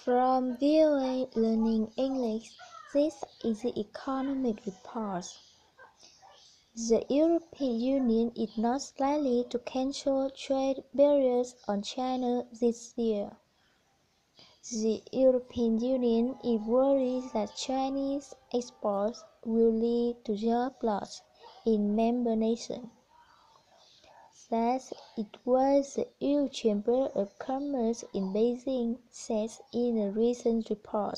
From VOA Learning English, this is the economic report. The European Union is not likely to cancel trade barriers on China this year. The European Union is worried that Chinese exports will lead to job loss in member nations. Thus, it was the EU Chamber of Commerce in Beijing said in a recent report.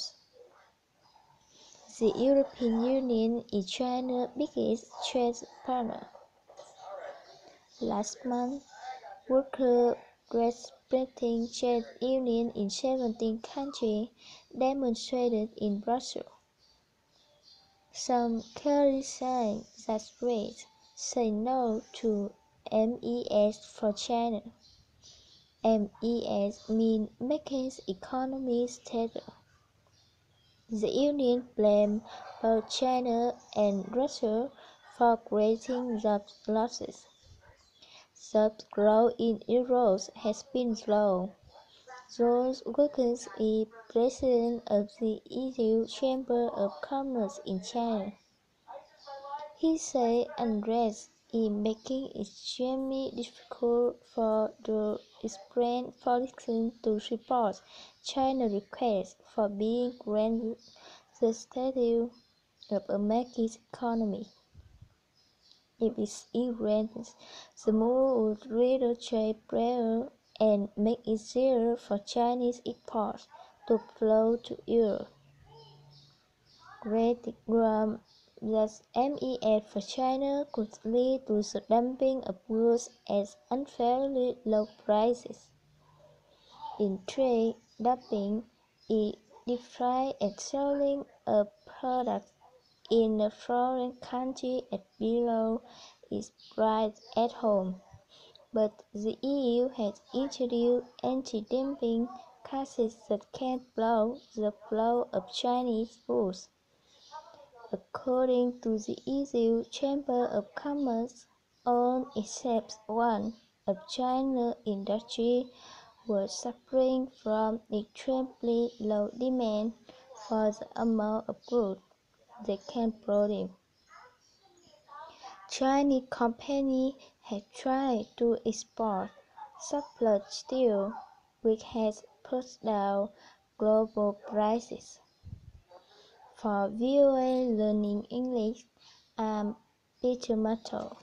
The European Union is China's biggest trade partner. Last month, workers representing trade unions in 17 countries demonstrated in Brussels. Some criticized that rate say no to MES for China. MES means making economies steadier. The union blamed both China and Russia for creating job losses. Job growth in Europe has been slow. John Wilkins is president of the EU Chamber of Commerce in China. He said unrest is making it extremely difficult for the European politicians to support China's request for being granted the status of a market economy. If it grants, the move would reduce trade pressure and make it easier for Chinese exports to flow to Europe. Criticism that MES for China could lead to the dumping of goods at unfairly low prices. In trade, dumping is defined as selling a product in a foreign country at below its price at home. But the EU has introduced anti-dumping cases that can block the flow of Chinese goods. According to the EU Chamber of Commerce, all except one of China's industries were suffering from extremely low demand for the amount of goods they can produce. Chinese companies have tried to export surplus steel, which has pushed down global prices. For VOA Learning English, I'm Peter Mato.